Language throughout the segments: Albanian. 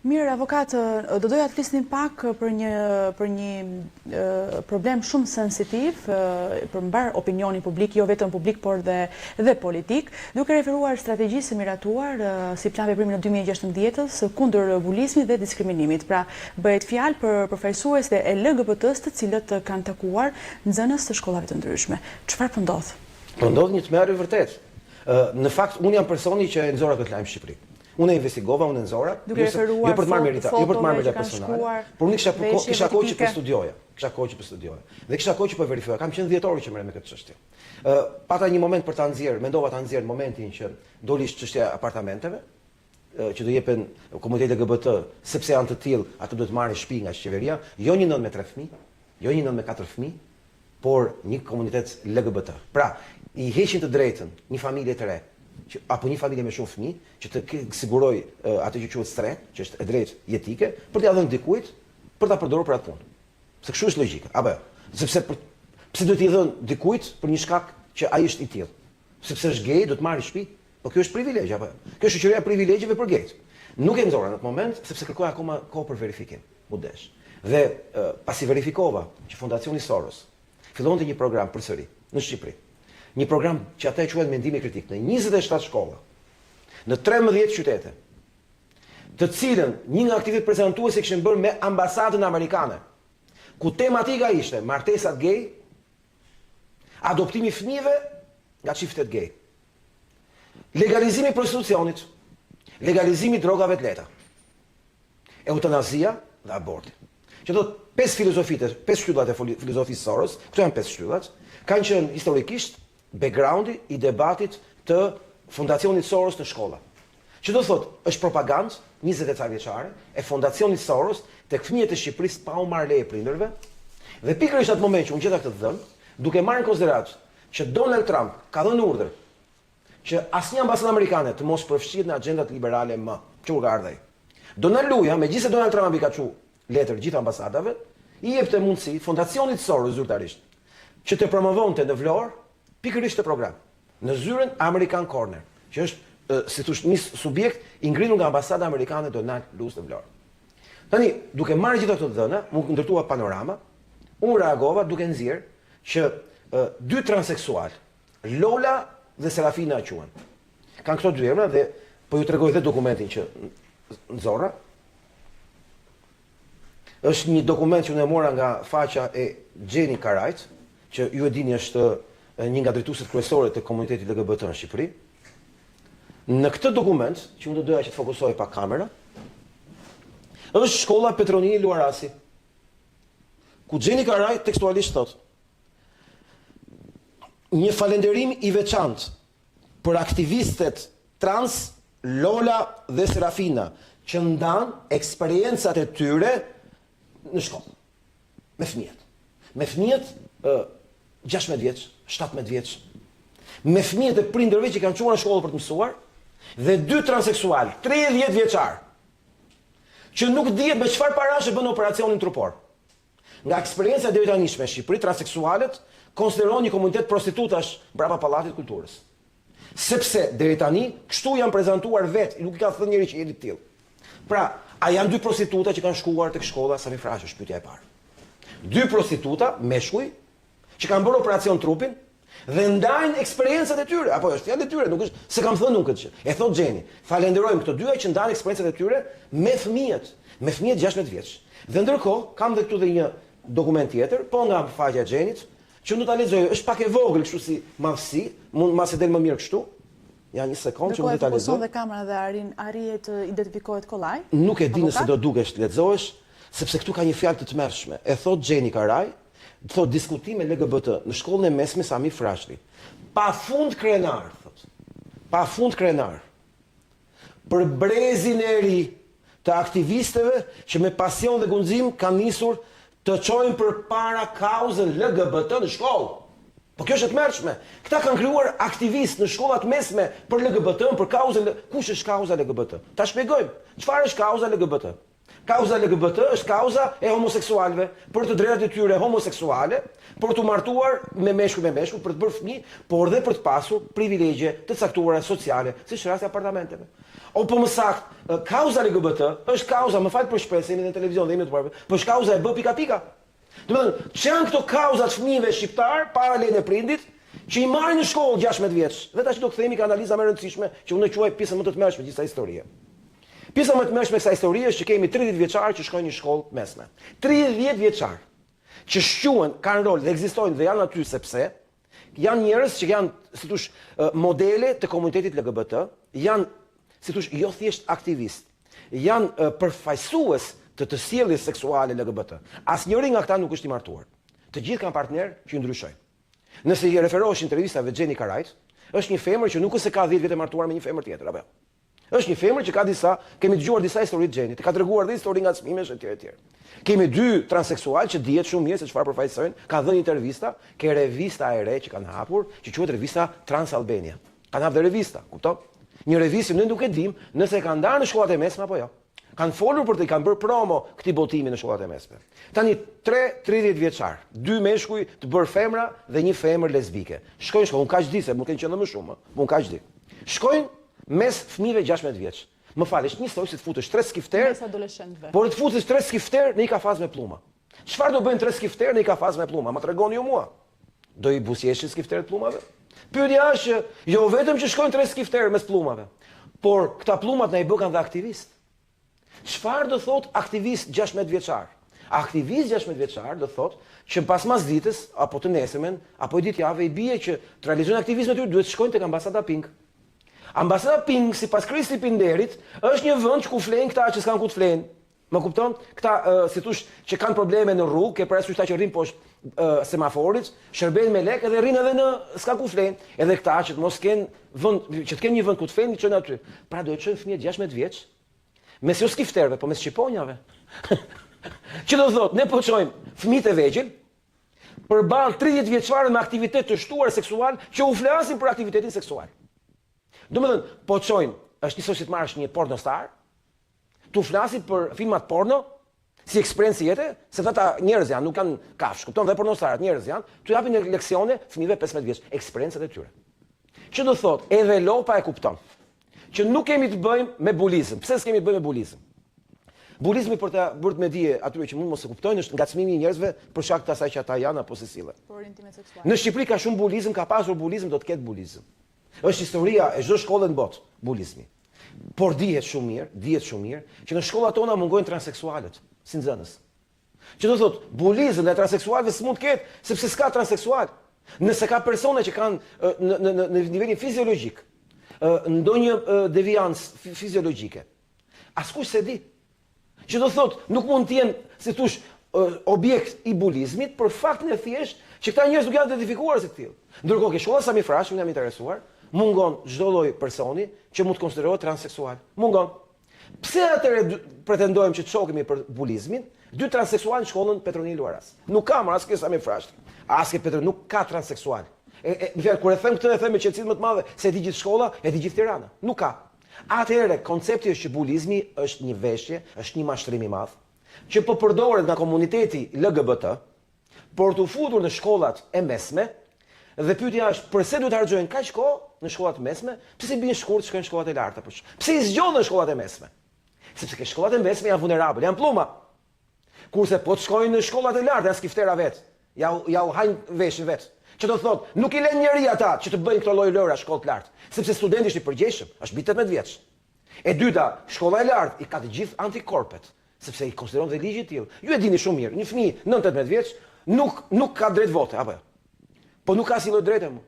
Mirë, avokat, do doja të flisnim pak për një problem shumë sensitiv për mbar opinionin publik, jo vetëm publik, por dhe politik, duke referuar strategjisë së miratuar si plan veprimi në 2016 kundër bulizmit dhe diskriminimit. Pra, bëhet fjalë për përfaqësuesit e LGBT-s të cilët kanë takuar nxënës të shkollave të ndryshme. Çfarë po ndodh? Po ndodh një tmerr i vërtet. Në fakt, unë jam personi që e nxora këtë lajm në Shqipëri. Unë e investigova, unë e nxora, jo për të marrë merita, jo për të marrë merita personale, por unë kisha kohë që për studioja. Dhe kisha kohë që për verifikoja. Kam qenë 10 orë që merrem me këtë çështje. Pata një moment për ta nxjerrë, mendova ta nxjerr në momentin që doli çështja e apartamenteve, që do jepen komuniteti LGBT, sepse janë të tillë, ato duhet marrin shtëpi nga qeveria, jo një nën me 3 fëmijë, jo një nën me 4 fëmijë, por një komunitet LGBT. Pra, i heqin të drejtën një familje të re, apo një familje me shumë fëmijë, që të siguroj atë që quhet stret, që është e drejtë jetike, për t'ia dhënë dikujt për ta përdorur për atë punë. Se kështu është logjika. Apo, sepse pse duhet t'i dhënë dikujt për një shkak që ai është i tillë? Sepse është gay, do të marrë shtëpi? Po kjo është privilegj apo? Kjo është shoqëria e privilegjeve për gay. Nuk e nxora në atë moment sepse kërkoj akoma kohë për verifikim. U desh. Dhe pasi verifikova që Fondacioni Soros fillonte një program përsëri në Shqipëri. Një program që ata e quajnë mendimi kritik në 27 shkolla, në 13 qytete, të cilën një nga aktivitet prezantuese kishin bërë me ambasadën amerikane, ku tematika ishte martesat gay, adoptimi i fëmijëve nga çiftet gay, legalizimi i prostitucionit, legalizimi i drogave të lehta, eutanazia dhe aborti. Që do 5 filozofite, 5 shtyllat e filozofisë Soros, këto janë 5 shtyllat, kanë qenë historikisht backgroundi i debatit të Fondacionit Soros në shkolla. Që do thotë, është propagandë 20 vjeçare e Fondacionit Soros tek fëmijët e Shqipërisë pa u marrë leje prindërve, dhe pikërisht atë moment që unë gjeta këtë dhënë, duke marrë në konsiderat që Donald Trump ka dhënë urdhër që asnjë ambasadë amerikane të mos përfshihet në agjendat liberale më, që ka ardhur ai. Donald Luja, megjithëse Donald Trump i ka çu letër gjithë ambasadave, i jepte mundësi Fondacionit Soros zyrtarisht që të promovonte në Vlorë pikërisht të program, në zyrën American Corner, që është, si thosh, një subjekt i ngritur nga ambasada amerikane Donald Luz në Vlorë. Tani, duke marrë gjitha këto dhëna, më ndërtua panorama, unë reagova duke nxjerrë që 2 transseksual, Lola dhe Serafina quhen. Kanë këto 2 emra dhe po ju tregoj edhe dokumentin që nxorra. Është një dokument që unë e mora nga faqja e Gjeni Karajt, që ju e dini është një nga drejtuesit kryesorë të komunitetit LGBT në Shqipëri. Në këtë dokument, që unë do doja që të fokusoj pa kamera, është shkolla Petronini Luarasi, ku Gjeni Karaj tekstualisht thot: një falënderim i veçantë për aktivistet trans Lola dhe Serafina, që ndan eksperiencat e tyre në shkollë, me fëmijët. Me fëmijët 16 vjeç, 17 vjeç, me fëmijët e prindërve që kanë çuar në shkollë për të mësuar, dhe 2 transseksual, 30 vjeçar, që nuk dihet me çfarë parash e bën operacionin trupor. Nga eksperjenca deri tani në Shqipëri, transseksualët konsiderohen një komunitet prostitutash brapa Pallatit Kulturës. Sepse deri tani kështu janë prezantuar vetë, nuk i ka thënë njëri që jeni të tillë. Pra, a janë 2 prostituta që kanë shkuar tek shkolla Sami Frashi, është pyetja e parë. 2 prostituta meshkuj që kanë bërë operacion trupin dhe ndajnë eksperjencat e tyre, apo është fjalë e tyre, nuk është se kam thënë unë këtë. E thot Gjeni, falenderojmë këto 2 që ndajnë eksperjencat e tyre me fëmijët 16 vjeç. Dhe ndërkohë kam dhe këtu dhe një dokument tjetër, po nga faqja e Gjenit, që unë do ta lexoj, është pak e vogël kështu si madhësi, mund mase del më mirë kështu. Ja një sekond që unë do ta lexoj. Dhe kamera dhe arrihet të identifikohet kollaj. Nuk e di nëse do dukesh të lexohesh, sepse këtu ka një fjalë të tmerrshme. E thot Gjeni Karaj, thot diskutime LGBT në shkollën e mesme Sami Frashti. Pafund krenar, thot. Pafund krenar. Për brezin e ri të aktivistëve që me pasion dhe guxim kanë nisur të çojnë përpara kauzën LGBT në shkollë. Po kjo është e tmerrshme. Këta kanë krijuar aktivistë në shkollat mesme për LGBT, për kauzën. Kush është kauza LGBT? Ta shpjegojmë. Çfarë është kauza LGBT? Kauza LGBT është kauza e homoseksualëve, për të drejtat e tyre homoseksuale, për të martuar me meshkuj, për të bërë fëmijë, por dhe për të pasur privilegje të caktuara sociale, siç rasti apartamenteve. O po më saktë, kauza LGBT është kauza, më fal për shpresën në televizion dhe në të parë, po është kauza e B.pika. Domethënë, ç'janë këto kauzat fëmijëve shqiptar para lejen e prindit, që i marrin në shkollë 16 vjeç. Dhe tash do të themi ka analiza më e rëndësishme që unë e quaj pjesën më të tmerrshme të kësaj historie. Pjesa më e tmerrshme e kësaj historie është që kemi 30 vjeçar që shkojnë në shkollë mesme. 30 vjeçar që shquhen, kanë rol dhe ekzistojnë dhe janë aty sepse janë njerëz që janë, si thosh, modele të komunitetit LGBT, janë, si thosh, jo thjesht aktivistë, janë përfaqësues të sjelljes seksuale LGBT. Asnjëri nga këta nuk është i martuar. Të gjithë kanë partner që i ndryshojnë. Nëse i referohesh intervistave Gjeni Karajt, është një femër që nuk është se ka 10 vjet e martuar me një femër tjetër, apo jo. Është një femër që ka kemi dëgjuar disa histori të Gjenit, ka treguar dhe histori nga çmimesh etj. Kemi 2 transseksual që dihet shumë mirë se çfarë përfaqësojnë, kanë dhënë intervista, ke revista e re që kanë hapur, që quhet revista Trans Albania. Kanë hapur revista, kupton? Një revistë ne nuk e dim nëse e kanë ndarë në shkollat e mesme apo jo. Kanë folur për të, kanë bërë promo këtij botimi në shkollat e mesme. Tani 30 vjeçar, 2 meshkuj të bërë femra dhe një femër lesbike. Shkojnë shkollë, unë kaq di se mund të kenë qenë më shumë, unë kaq di. Shkojnë mes fëmijëve 16 vjeç. Më falesh, një stoj si të futesh 3 skifter. Mes adoleshentëve. Por të futesh 3 skifter në një kafaz me pluma. Çfarë do bëjnë 3 skifter në një kafaz me pluma? Ma tregoni ju mua. Do i buzëqeshin skifterët plumave? Pyetja është jo vetëm që shkojnë 3 skifter mes plumave, por këta plumat na i bë kanë dhe aktivist. Çfarë do thot aktivist 16 vjeçar? Aktivist 16 vjeçar do thot që pas masditës apo të nesërmen apo ditë javë i bie që të realizojnë aktivizmin e tyre duhet të shkojnë tek ambasada Pink. Ambasada Pink, sipas Kristi Pinderit, është një vend ku flen këta që s'kan ku të flen. Më kupton? Këta si thosh që kanë probleme në rrugë, ke parasysh këta që rrin poshtë semaforit, shërbejnë me lekë dhe rrin edhe në s'kan ku flen. Edhe këta që të mos kenë vend, që të kenë një vend ku të flen, çojnë aty. Pra do të çojnë fëmijë 16 vjeç, mes jo skifterëve, po mes shqiponjave. Që do thotë, ne po çojmë fëmijët e vegjël përballë 30 vjeçarë me aktivitet të shtuar seksual që u flasin për aktivitetin seksual. Domethënë, po çojnë, është një të marrësh një pornostar, tu flasin për filmat porno, si eksperiencë jete, se ata njerëz janë, nuk kanë kafsh, kupton, dhe pornostarët njerëz janë, tu japin leksione fëmijëve 15 vjeç, eksperjencat e tyre. Që do thotë, edhe lopa e kupton, që nuk kemi të bëjmë me bulizëm. Pse s'kemi të bëjmë me bulizëm? Bulizmi për të bërë me dije atyre që mund mos e kuptojnë është ngacmimi i njerëzve për shkak të asaj që ata janë apo se sillen. Në Shqipëri ka shumë bulizëm, ka pasur bulizëm, do të ketë bulizëm. Është historia e çdo shkolle në botë, bulizmi. Por dihet shumë mirë që në shkollat tona mungojnë transseksualët, si nxënës. Që do thotë, bulizëm dhe transseksualëve s'mund të ketë sepse s'ka transseksual. Nëse ka persona që kanë në nivelin fiziologjik, ndonjë deviancë fiziologjike, askush se di. Që do thotë, nuk mund të jenë, si thosh, objekt i bulizmit për faktin e thjesht që këta njerëz nuk janë identifikuar si të tillë. Ndërkohë ke shkolla Sami Frash, unë jam interesuar, mungon çdo lloj personi që mund të konsiderohet transseksual. Mungon. Pse atëherë pretendojmë që të shokemi për bulizmin? 2 transseksual në shkollën Petronil Luaras. Nuk ka as ke Sami Frash, as ke Petronil, nuk ka transseksual. Në fjalë kur e them këtë e them me qetësi më të madhe se e di gjithë shkolla, e di gjithë Tirana. Nuk ka. Atëherë koncepti është që bulizmi është një veshje, është një mashtrim i madh, që po përdoret nga komuniteti LGBT, por të futur në shkollat e mesme, dhe pyetja është pse duhet harxojnë kaq kohë në shkollat e mesme, pse si bien shkurt shkojnë në shkollat e larta, pse i zgjodhen në shkollat e mesme? Sepse ke shkollat e mesme janë vulnerabël, janë pluma. Kurse po të shkojnë në shkollat e larta, janë skiftera vet. Ja u hajnë veshin vet. Që do thotë, nuk i lën njëri ata që të bëjnë këto lloj lëra shkollë të lartë, sepse studenti është i përgjegjshëm, është mbi 18 vjeç. E dyta, shkolla e lartë i ka të gjithë antikorpet, sepse i konsideron dhe ligji i tillë. Ju e dini shumë mirë, një fëmijë 9-18 vjeç nuk ka drejt vote, apo jo? Po nuk ka asnjë lloj drejte më,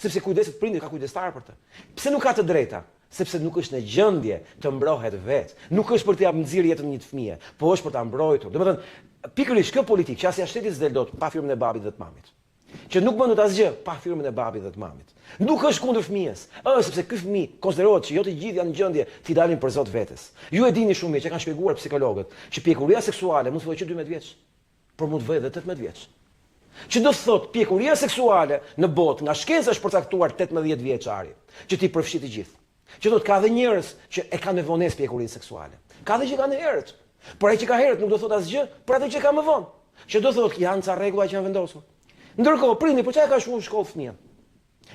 sepse kujdeset prindit, ka kujdestar për të. Pse nuk ka të drejta? Sepse nuk është në gjendje të mbrohet vetë. Nuk është për të japë nxirr jetën një fëmie, po është për ta mbrojtur. Domethënë, pikërisht kjo politikë që asnjë shteti s'del dot pa firmën e babit dhe të mamit. Që nuk bën dot asgjë pa firmën e babit dhe të mamit. Nuk është kundër fëmijës. Është sepse ky fëmijë konsiderohet që jo të gjithë janë në gjendje të dalin për zot vetes. Ju e dini shumë mirë që kanë shpjeguar psikologët që pjekuria seksuale mund të fillojë që 12 vjeç, por mund të vëjë edhe 18 vjeç. Që do thotë pjekuria seksuale në botë nga shkenca është përcaktuar 18 vjeçari, që ti përfshi të gjithë. Që do të ka dhe njerëz që e kanë me vonesë pjekurinë seksuale. Ka dhe që kanë herët. Por ai që ka herët nuk do thot asgjë për atë që ka më vonë. Që do thot janë ca rregulla që janë vendosur. Ndërkohë, prindi, por çfarë ka shkuar në shkollë fëmijën?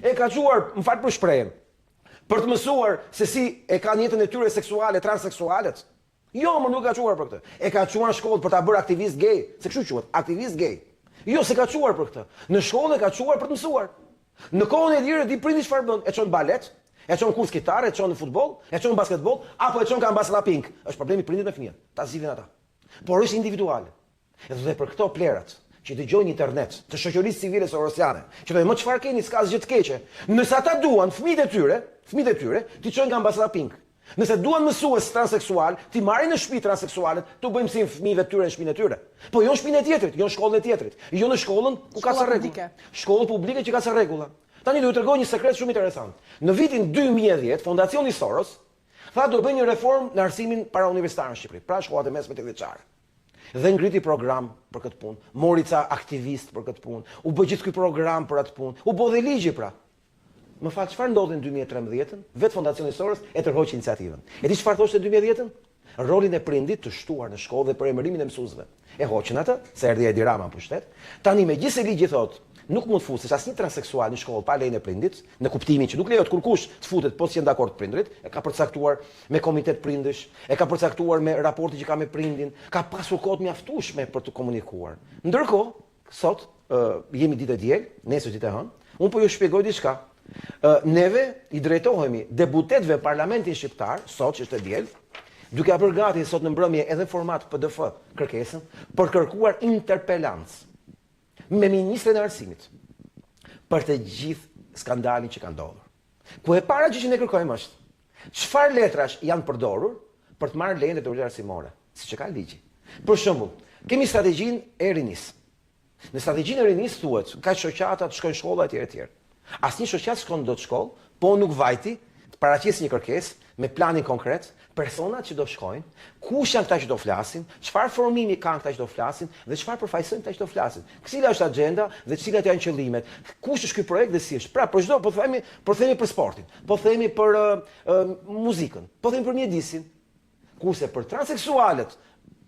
E ka çuar, më fal për shprehjen, për të mësuar se si e kanë jetën e tyre seksuale transseksualet? Jo, më nuk ka çuar për këtë. E ka çuar në shkollë për ta bërë aktivist gay, se kështu quhet, aktivist gay. Jo, se ka çuar për këtë. Në shkollë e ka çuar për të mësuar. Në kohën e lirë di prindi çfarë bën? E çon balet, e çon kurs kitare, e çon në futboll, e çon në basketboll, apo e çon ka mbas laping. Është problemi i prindit me fëmijën. Ta zgjidhin ata. Por është individuale. Dhe për këto plerat që dëgjojnë internet, të shoqërisë civile sorosiane, që thonë më çfarë keni, s'ka asgjë të keqe. Nëse ata duan fëmijët e tyre, ti çojnë nga mbas laping. Nëse duan mësues transseksual, ti marrin në shtëpi transseksualet, tu bëjmë si fëmijëve të tyre në shtëpinë e tyre. Po jo në shtëpinë e tjetrit, jo në shkollën e tjetrit, jo në shkollën ku ka ca rregulla. Shkollë publike që ka ca rregulla. Tani do t'ju tregoj një sekret shumë interesant. Në vitin 2010, Fondacioni Soros tha do bëjë një reformë në arsimin parauniversitar në Shqipëri, pra shkollat e mesme të vjeçare. Dhe ngriti program për këtë punë, mori ca aktivist për këtë punë, u bë gjithë ky program për atë punë, u bë dhe ligji pra. Më fal, çfarë ndodhi në 2013-ën? Vetë Fondacioni Soros e tërhoqi iniciativën. E di çfarë thoshte në 2010-ën? Rolin e prindit të shtuar në shkollë dhe për emërimin e mësuesve. E hoqën atë, se erdhi Edi Rama në pushtet. Tani megjithëse ligji thotë, nuk mund të futesh asnjë transseksual në shkollë pa lejen e prindit, në kuptimin që nuk lejohet kurkush të futet po si janë dakord prindrit, e ka përcaktuar me komitet prindësh, e ka përcaktuar me raporti që ka me prindin, ka pasur kohë mjaftueshme për të komunikuar. Ndërkohë, sot jemi ditë e diel, nesër ditë e hënë, unë po ju shpjegoj diçka. Neve i drejtohemi deputetëve parlamentin shqiptar, sot që është e diel, duke bërë gati sot në mbrëmje edhe format PDF kërkesën për kërkuar interpelancë me ministrin e arsimit për të gjithë skandalin që ka ndodhur. Ku e para gjë që ne kërkojmë është çfarë letrash janë përdorur për të marrë lejen e autoritëve arsimore, siç e ka ligji. Për shembull, kemi strategjinë e rinis. Në strategjinë e rinis thuhet, ka shoqata të shkojnë shkolla etj. Asnjë shoqat shkon dot shkollë, po nuk vajti të paraqesë një kërkesë me planin konkret, personat që do shkojnë, kush janë këta që do flasin, çfarë formimi kanë këta që do flasin dhe çfarë përfaqësojnë këta që do flasin. Cila është agjenda dhe cilat janë qëllimet. Kush është ky projekt dhe si është. Pra, për çdo, po themi për sportin, po themi për muzikën, po themi për mjedisin. Kurse për transseksualet,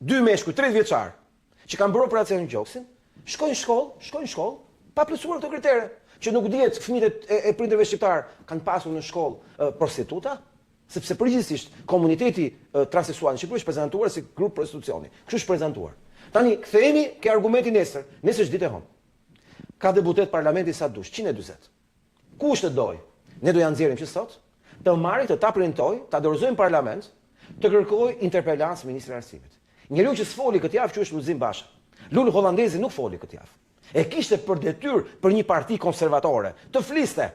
dy meshkuj 30 vjeçar që kanë bërë operacion gjoksin, shkojnë shkollë, pa plotësuar këto kritere. Që nuk dihet fëmijët e prindërve shqiptar kanë pasur në shkollë prostituta, sepse përgjithsisht komuniteti transseksual në Shqipëri është prezantuar si grup prostitucioni. Kështu është prezantuar. Tani kthehemi ke argumentin nesër. Nesër është ditë e hënë. Ka deputet parlamenti sa dush, 140. Kush të doj? Ne do ja nxjerrim që sot të marrë të ta printoj, ta dorëzojmë parlament, të kërkoj interpelancë ministrit e arsimit. Njeriu që s'foli këtë javë quhet Lulzim Basha. Lulu Hollandezi nuk foli këtë javë. E kishte për detyrë për një parti konservatore të fliste,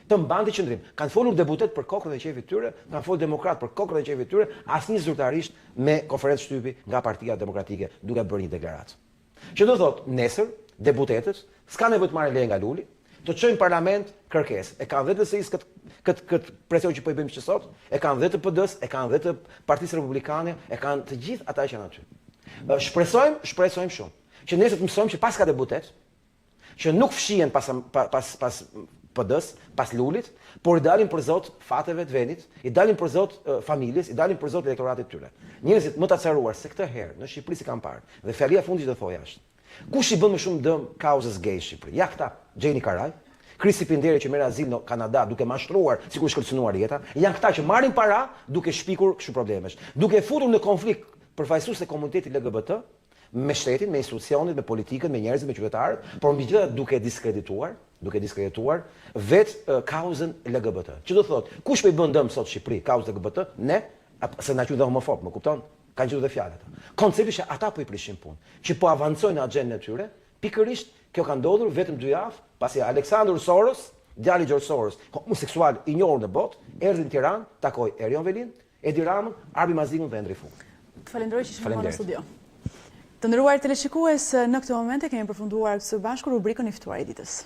të mbante qendrim. Kanë folur deputet për kokën e qefit tyre, kanë folur demokrat për kokën e qefit tyre, asnjë zyrtarisht me konferencë shtypi nga Partia Demokratike duke bërë një deklaratë. Që do thotë, nesër deputetët s'ka nevojë të marrin leje nga Luli, të çojnë parlament kërkesë. E kanë dhe të SI-s këtë presion që po i bëjmë që sot, e kanë dhe të PD-s, e kanë dhe të Partisë Republikane, e kanë të gjithë ata që janë aty. Shpresojmë shumë që nesër të mësojmë që pas ka deputet që nuk fshihen pas PD-s, pas Lulit, por i dalin për zot fateve të vendit, i dalin për zot familjes, i dalin për zot elektoratit tyre. Njerëzit më të acaruar se këtë herë në Shqipëri si kanë parë. Dhe fjalia fundit që do thoja është, kush i bën më shumë dëm kauzës gay në Shqipëri? Ja këta, Gjeni Karaj, Krisi Pinderi që merr azil në Kanada duke mashtruar sikur shkërcënuar jeta, janë këta që marrin para duke shpikur kështu problemesh, duke futur në konflikt përfaqësues të komunitetit LGBT me shtetin, me institucionet, me politikën, me njerëzit, me qytetarët, por mbi gjitha duke diskredituar vetë kauzën LGBT. Që do thotë, kush po i bën dëm sot Shqipëri kauzën LGBT? Ne, se na quajnë dhe homofob, më kupton? Kanë gjetur dhe fjalët. Koncepti që ata po i prishin punë, që po avancojnë në agjendën e tyre, pikërisht kjo ka ndodhur vetëm 2 javë, pasi Aleksandr Soros, djali George Soros, homoseksual i njohur në botë, erdhi në Tiranë, takoi Erion Velin, Edi Ramën, Arbi Mazingun dhe Endri Fung. Të falenderoj që ishim në studio. Të nderuar teleshikues, në këtë moment e kemi përfunduar së bashku rubrikën i ftuar e ditës.